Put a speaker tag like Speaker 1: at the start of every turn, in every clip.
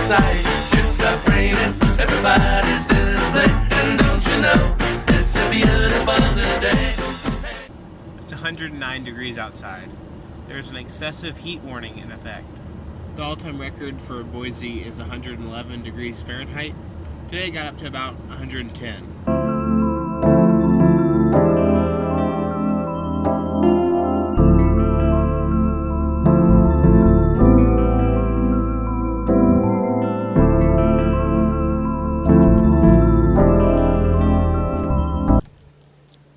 Speaker 1: sight. It stopped raining, everybody's still in play. And don't you know, it's a beautiful day.
Speaker 2: It's 109 degrees outside. There's an excessive heat warning in effect. The all-time record for Boise is 111 degrees Fahrenheit. Today it got up to about 110.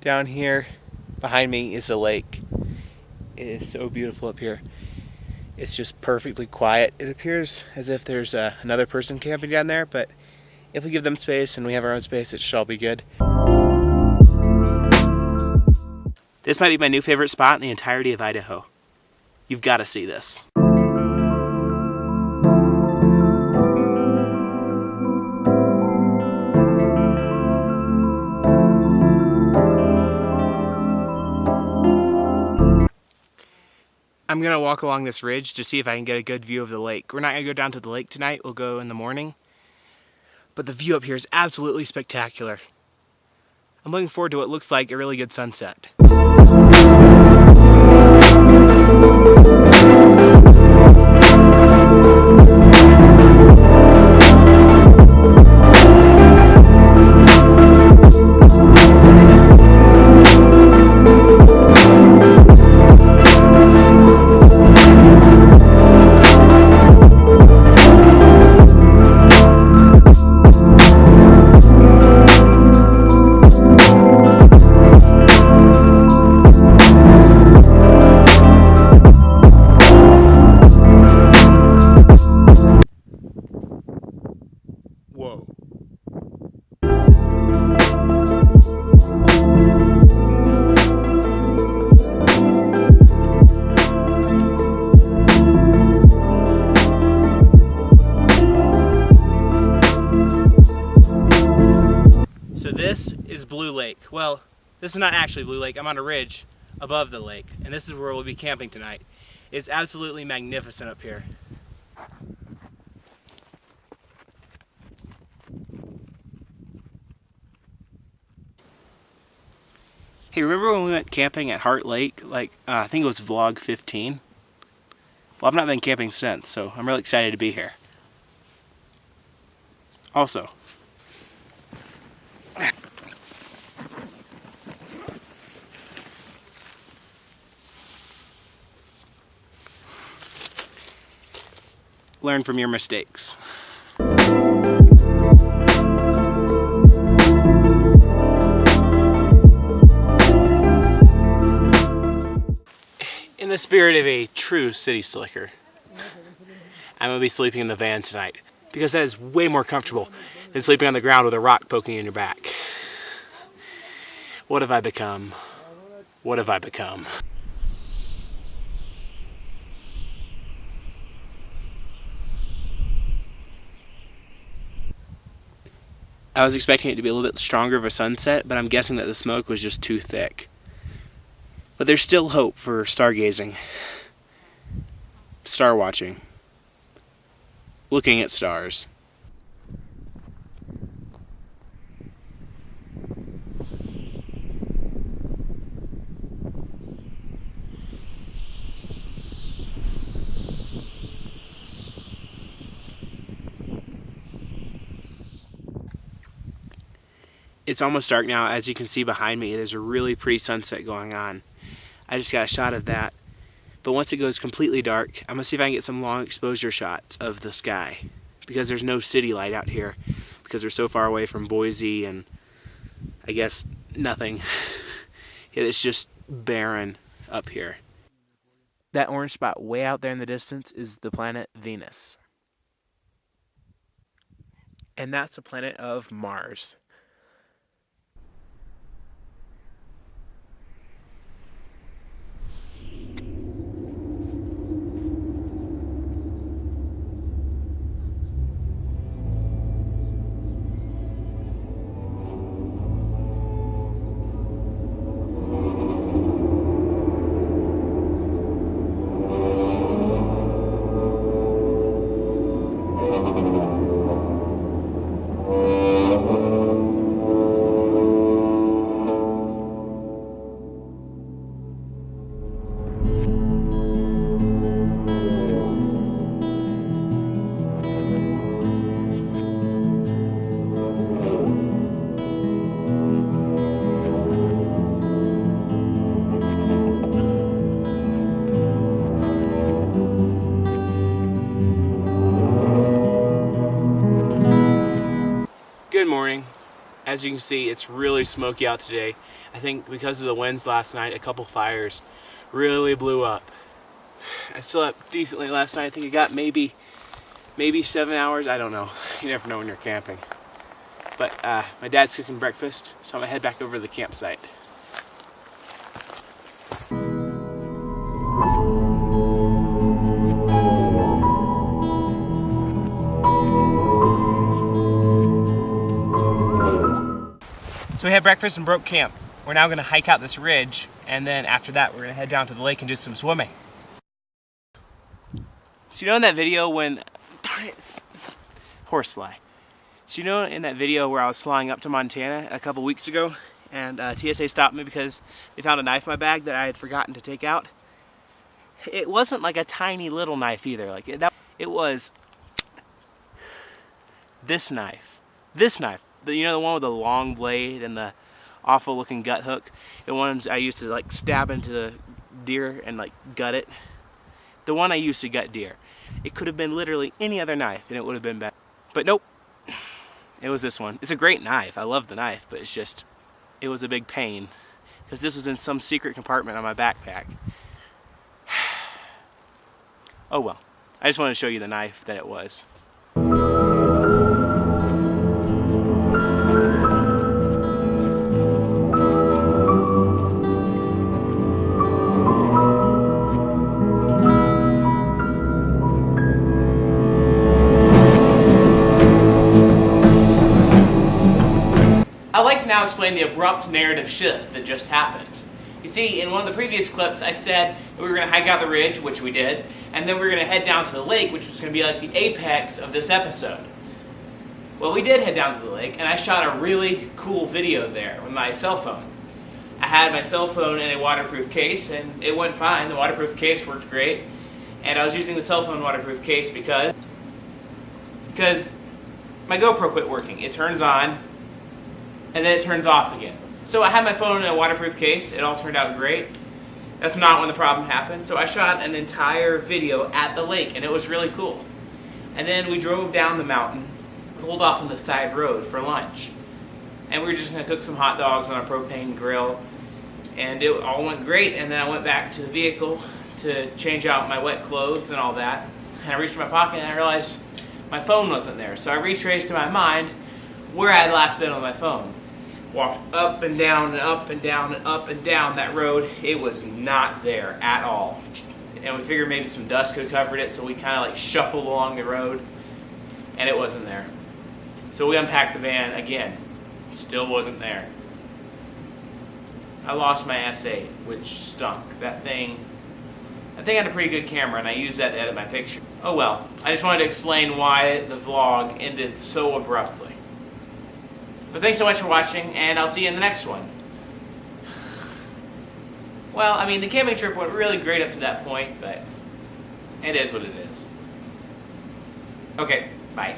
Speaker 2: Down here behind me is a lake. It is so beautiful up here. It's just perfectly quiet. It appears as if there's another person camping down there, but if we give them space and we have our own space, it should all be good. This might be my new favorite spot in the entirety of Idaho. You've got to see this. I'm gonna walk along this ridge to see if I can get a good view of the lake. We're not gonna go down to the lake tonight, we'll go in the morning. But the view up here is absolutely spectacular. I'm looking forward to what looks like a really good sunset. Whoa. So this is Blue Lake. Well, this is not actually Blue Lake. I'm on a ridge above the lake, and this is where we'll be camping tonight. It's absolutely magnificent up here. Hey, remember when we went camping at Heart Lake? I think it was vlog 15? Well, I've not been camping since, so I'm really excited to be here. Also, learn from your mistakes. In the spirit of a true city slicker, I'm going to be sleeping in the van tonight because that is way more comfortable than sleeping on the ground with a rock poking in your back. What have I become? What have I become? I was expecting it to be a little bit stronger of a sunset, but I'm guessing that the smoke was just too thick. But there's still hope for stargazing, star watching, looking at stars. It's almost dark now. As you can see behind me, there's a really pretty sunset going on. I just got a shot of that. But once it goes completely dark, I'm gonna see if I can get some long exposure shots of the sky, because there's no city light out here because we're so far away from Boise and I guess nothing. It's just barren up here. That orange spot way out there in the distance is the planet Venus. And that's a planet of Mars. Good morning. As you can see, it's really smoky out today. I think because of the winds last night, a couple fires really blew up. I slept decently last night. I think I got maybe 7 hours. I don't know. You never know when you're camping. But my dad's cooking breakfast, so I'm gonna head back over to the campsite. So we had breakfast and broke camp. We're now gonna hike out this ridge, and then after that we're gonna head down to the lake and do some swimming. So you know in that video when, darn it, horsefly. So you know in that video where I was flying up to Montana a couple weeks ago, and TSA stopped me because they found a knife in my bag that I had forgotten to take out? It wasn't like a tiny little knife either. Like it was this knife. This knife. You know, the one with the long blade and the awful looking gut hook? The ones I used to like stab into the deer and like gut it? The one I used to gut deer. It could have been literally any other knife and it would have been bad. But nope, it was this one. It's a great knife. I love the knife, but it's just, it was a big pain because this was in some secret compartment on my backpack. Oh well, I just wanted to show you the knife that it was. I'd like to now explain the abrupt narrative shift that just happened. You see, in one of the previous clips I said that we were going to hike out the ridge, which we did, and then we were going to head down to the lake, which was going to be like the apex of this episode. Well, we did head down to the lake, and I shot a really cool video there with my cell phone. I had my cell phone in a waterproof case, and it went fine. The waterproof case worked great, and I was using the cell phone waterproof case because my GoPro quit working. It turns on, and then it turns off again. So I had my phone in a waterproof case. It all turned out great. That's not when the problem happened. So I shot an entire video at the lake, and it was really cool. And then we drove down the mountain, pulled off on the side road for lunch. And we were just gonna cook some hot dogs on a propane grill. And it all went great. And then I went back to the vehicle to change out my wet clothes and all that. And I reached in my pocket and I realized my phone wasn't there. So I retraced in my mind where I had last been on my phone. Walked up and down and up and down and up and down that road. It was not there at all. And we figured maybe some dust could have covered it, so we kind of like shuffled along the road, and it wasn't there. So we unpacked the van again. Still wasn't there. I lost my S8, which stunk. That thing had a pretty good camera, and I used that to edit my picture. Oh well, I just wanted to explain why the vlog ended so abruptly. But thanks so much for watching, and I'll see you in the next one. Well, I mean, the camping trip went really great up to that point, but it is what it is. Okay, bye.